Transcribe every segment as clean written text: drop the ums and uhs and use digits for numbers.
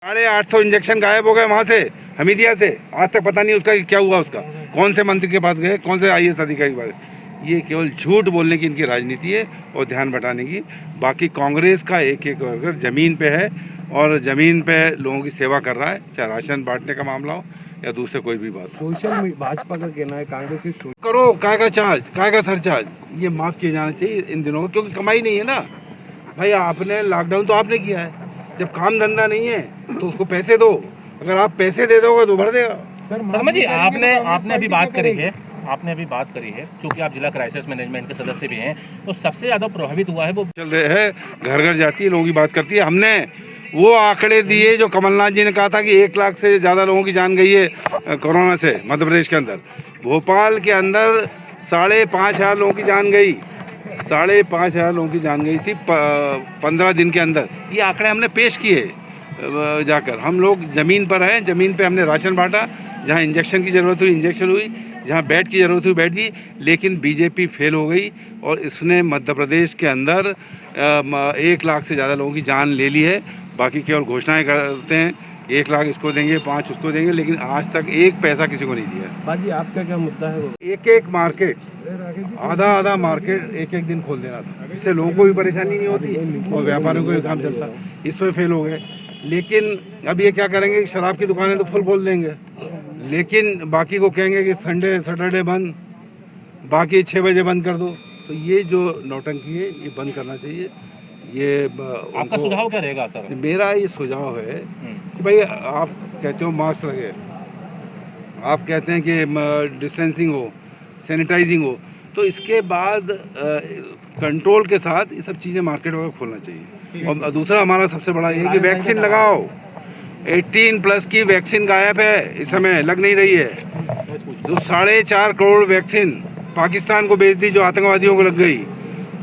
850 injection गायब हो गए वहाँ से, हमीदिया से। आज तक पता नहीं उसका क्या हुआ, उसका कौन से मंत्री के पास गए, कौन से IAS अधिकारी के पास। ये केवल झूठ बोलने की इनकी राजनीति है और ध्यान बटाने की। बाकी कांग्रेस का एक एक वर्कर ज़मीन पे है और ज़मीन पे लोगों की सेवा कर रहा है, चाहे राशन बांटने का मामला हो या दूसरे कोई भी बात। सोशल भाजपा का कहना है कांग्रेस की करो काय का चार्ज, काय का सरचार्ज, ये माफ़ किया जाना चाहिए इन दिनों को, क्योंकि कमाई नहीं है ना भाई। आपने लॉकडाउन तो आपने किया है, जब काम धंधा नहीं है तो उसको पैसे दो। अगर आप पैसे दे दोगे तो भर देगा। शर्मा जी, आपने अभी बात करी है, चूंकि आप जिला क्राइसिस मैनेजमेंट के सदस्य भी हैं, तो सबसे ज़्यादा प्रभावित हुआ है वो चल रहे हैं, घर घर जाती है, लोगों की बात करती है। हमने वो आंकड़े दिए जो कमलनाथ जी ने कहा था कि 1 लाख से ज़्यादा लोगों की जान गई है कोरोना से मध्य प्रदेश के अंदर। भोपाल के अंदर 5,500 लोगों की जान गई, 5,500 लोगों की जान गई थी 15 दिन के अंदर। ये आंकड़े हमने पेश किए जाकर। हम लोग ज़मीन पर हैं, ज़मीन पे हमने राशन बांटा, जहाँ इंजेक्शन की ज़रूरत हुई इंजेक्शन हुई, जहाँ बेड की ज़रूरत हुई बेड दी। लेकिन बीजेपी फेल हो गई और इसने मध्य प्रदेश के अंदर 1 लाख से ज़्यादा लोगों की जान ले ली है। बाकी केवल घोषणाएं करते हैं, 1 लाख इसको देंगे, 5 उसको देंगे, लेकिन आज तक एक पैसा किसी को नहीं दिया। बाजी आपका क्या मुद्दा है वो? एक मार्केट, आधा मार्केट एक दिन खोल देना था, इससे लोगों को भी परेशानी नहीं होती और व्यापारियों को भी काम चलता। इसमें फेल हो गए। लेकिन अब ये क्या करेंगे कि शराब की दुकानें तो फुल खोल देंगे, लेकिन बाकी को कहेंगे कि संडे सैटरडे बंद, बाकी 6 बजे बंद कर दो। तो ये जो नौटंकी है ये बंद करना चाहिए। ये आपका सुझाव क्या रहेगा सर? मेरा ये सुझाव है कि भाई आप कहते हो मास्क लगे, आप कहते हैं कि डिस्टेंसिंग हो, सैनिटाइजिंग हो, तो इसके बाद कंट्रोल के साथ ये सब चीज़ें मार्केट वगैरह खोलना चाहिए। और दूसरा हमारा सबसे बड़ा ये है कि वैक्सीन लगाओ। 18+ की वैक्सीन गायब है, इस समय लग नहीं रही है। जो 4.5 करोड़ वैक्सीन पाकिस्तान को भेज दी, जो आतंकवादियों को लग गई।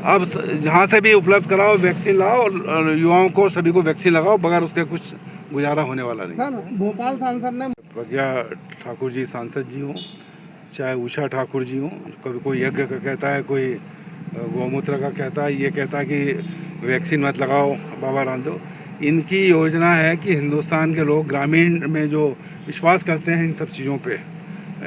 अब जहाँ से भी उपलब्ध कराओ वैक्सीन लाओ और युवाओं को सभी को वैक्सीन लगाओ, बगैर उसके कुछ गुजारा होने वाला नहीं। भोपाल सांसद ने प्रज्ञा ठाकुर जी सांसद जी हों, चाहे उषा ठाकुर जी हों, कभी कोई यज्ञ का कहता है, कोई गौमूत्र का कहता है, ये कहता है कि वैक्सीन मत लगाओ बाबा रामदेव। इनकी योजना है कि हिंदुस्तान के लोग ग्रामीण में जो विश्वास करते हैं इन सब चीज़ों पे,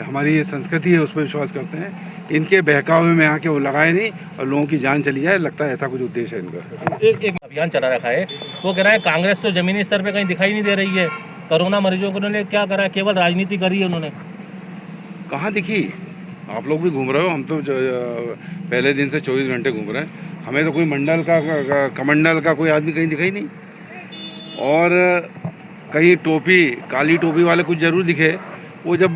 हमारी ये संस्कृति है उस पर विश्वास करते हैं, इनके बहकावे में आके वो लगाए नहीं और लोगों की जान चली जाए। लगता है ऐसा कुछ उद्देश्य है इनका। एक अभियान चला रखा है, वो कह रहा है कांग्रेस तो जमीनी स्तर पे कहीं दिखाई नहीं दे रही है। कोरोना मरीजों को उन्होंने क्या करा, केवल राजनीति करी है उन्होंने। कहाँ दिखी? आप लोग भी घूम रहे हो, हम तो पहले दिन से 24 घंटे घूम रहे हैं। हमें तो कोई मंडल का कमंडल का कोई आदमी कहीं दिखाई नहीं। और कहीं टोपी, काली टोपी वाले कुछ ज़रूर दिखे। वो जब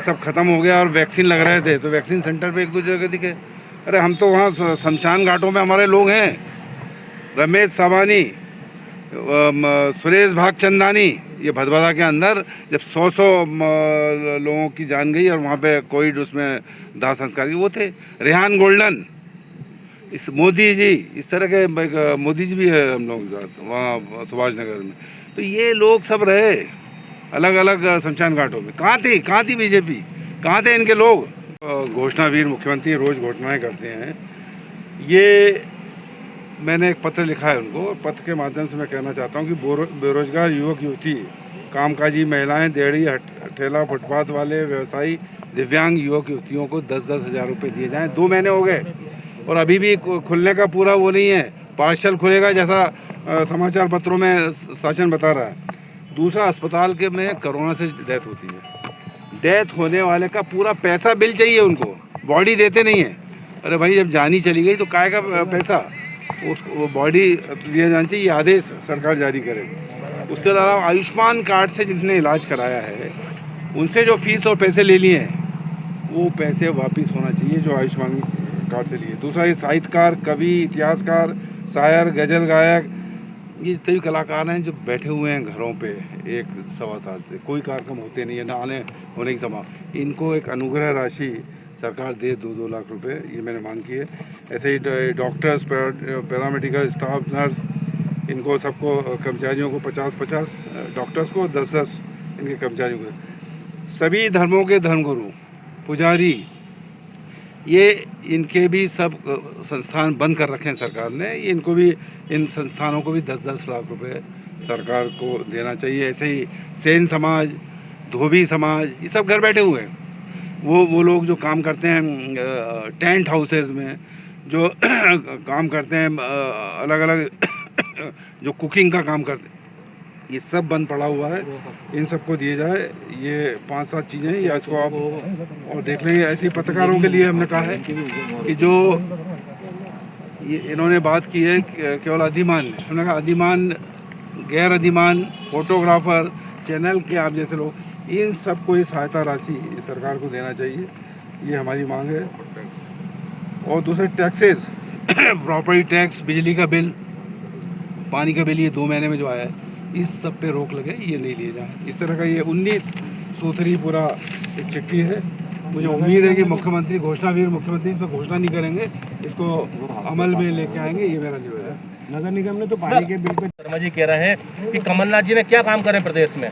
सब ख़त्म हो गया और वैक्सीन लग रहे थे तो वैक्सीन सेंटर पे 1-2 जगह दिखे। अरे हम तो वहाँ शमशान घाटों में हमारे लोग हैं, रमेश साबानी, सुरेश भागचंदानी, ये भदभदा के अंदर जब 100 लोगों की जान गई और वहाँ पे कोविड उसमें दाह संस्कार की वो थे। रेहान गोल्डन, इस मोदी जी, इस तरह के मोदी जी भी है हम लोगों के साथ वहाँ सुभाष नगर में। तो ये लोग सब रहे अलग अलग शमशान घाटों में। कहाँ थी बीजेपी, कहाँ थे इनके लोग? घोषणावीर मुख्यमंत्री रोज़ घोषणाएं करते हैं। ये मैंने एक पत्र लिखा है उनको, पत्र के माध्यम से मैं कहना चाहता हूँ कि बेरोजगार युवक युवती, कामकाजी महिलाएं, देहड़ी ठेला फुटपाथ वाले व्यवसायी, दिव्यांग युवक युवतियों को 10-10 हज़ार रुपये दिए जाएँ। 2 महीने हो गए और अभी भी खुलने का पूरा वो नहीं है, पार्शल खुलेगा जैसा समाचार पत्रों में शासन बता रहा है। दूसरा, अस्पताल के में कोरोना से डेथ होती है, डेथ होने वाले का पूरा पैसा बिल चाहिए उनको, बॉडी देते नहीं है। अरे भाई जब जानी चली गई तो काय का पैसा, उसको बॉडी दिया जाना चाहिए, आदेश सरकार जारी करे। उसके अलावा आयुष्मान कार्ड से जिसने इलाज कराया है उनसे जो फीस और पैसे ले लिए हैं वो पैसे वापस होना चाहिए जो आयुष्मान कार्ड से लिए। दूसरा, ये साहित्यकार, कवि, इतिहासकार, शायर, गज़ल गायक, ये जितने कलाकार हैं जो बैठे हुए हैं घरों पे 1-1.25 साल से, कोई कार्यक्रम होते नहीं है, ना आने होने की समा, इनको एक अनुग्रह राशि सरकार दे 2-2 लाख रुपए, ये मैंने मांग की है। ऐसे ही डॉक्टर्स, पैरामेडिकल स्टाफ, नर्स, इनको सबको कर्मचारियों को 50-50, डॉक्टर्स को 10-10 इनके कर्मचारियों को। सभी धर्मों के धर्मगुरु, पुजारी, ये इनके भी सब संस्थान बंद कर रखे हैं सरकार ने। इनको भी, इन संस्थानों को भी 10-10 लाख रुपए सरकार को देना चाहिए। ऐसे ही सेन समाज, धोबी समाज, ये सब घर बैठे हुए हैं। वो लोग जो काम करते हैं टेंट हाउसेज में, जो काम करते हैं अलग अलग जो कुकिंग का काम करते हैं, ये सब बंद पड़ा हुआ है। इन सबको दिए जाए। ये 5-7 चीज़ें हैं, या इसको आप और देख लेंगे। ऐसे ही पत्रकारों के लिए हमने कहा है कि जो ये इन्होंने बात की है केवल अधिमान में, हमने कहा अधिमान, गैर अधिमान, फोटोग्राफर, चैनल के आप जैसे लोग, इन सबको ये सहायता राशि सरकार को देना चाहिए। ये हमारी मांग है। और दूसरे टैक्सेस, प्रॉपर्टी टैक्स, बिजली का बिल, पानी का बिल, ये 2 महीने में जो आया है, इस सब पे रोक लगे, ये नहीं लिए जाए। इस तरह का ये 19 सूत्री पूरा एक चिट्ठी है। मुझे उम्मीद है कि मुख्यमंत्री, घोषणावीर मुख्यमंत्री इस पर घोषणा नहीं करेंगे, इसको अमल में लेके आएंगे। ये मेरा निवेदन है। नगर निगम ने तो पानी के बिल पे शर्मा जी कह रहे हैं कि कमलनाथ जी ने क्या काम करे प्रदेश में।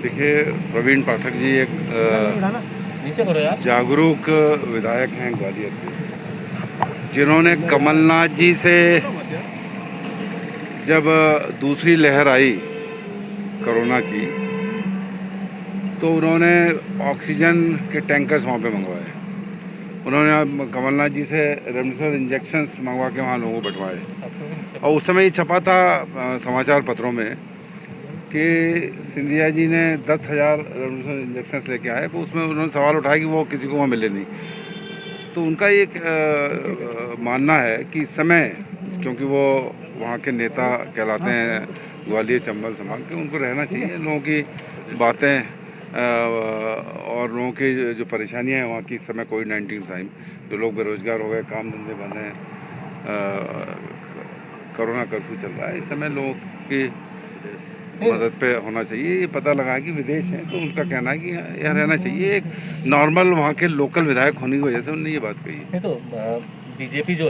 देखिए, प्रवीण पाठक जी एक नीचे करो यार। जागरूक विधायक हैं ग्वालियर के, जिन्होंने कमलनाथ जी से जब दूसरी लहर आई कोरोना की, तो उन्होंने ऑक्सीजन के टैंकर्स वहाँ पे मंगवाए। उन्होंने कमलनाथ जी से रेमडेसिविर इंजेक्शन्स मंगवा के वहाँ लोगों को बैठवाए। और उस समय ये छपा था समाचार पत्रों में कि सिंधिया जी ने 10,000 रेमडेसिविर इंजेक्शन्स लेके आए। तो उसमें उन्होंने सवाल उठाया कि वो किसी को वहाँ मिले नहीं। तो उनका ये मानना है कि इस समय, क्योंकि वो वहाँ के नेता कहलाते हैं ग्वालियर चंबल संभाग के, उनको रहना चाहिए। लोगों की बातें और लोगों की जो परेशानियां हैं वहाँ की, इस समय कोविड-19 टाइम, जो लोग बेरोजगार हो गए, काम धंधे बंद हैं, कोरोना कर्फ्यू चल रहा है, इस समय लोगों की मदद पे होना चाहिए। ये पता लगा कि विदेश है, तो उनका कहना है कि यहाँ रहना चाहिए। एक नॉर्मल वहाँ के लोकल विधायक होने की वजह से उन्होंने ये बात कही है। नहीं तो बीजेपी जो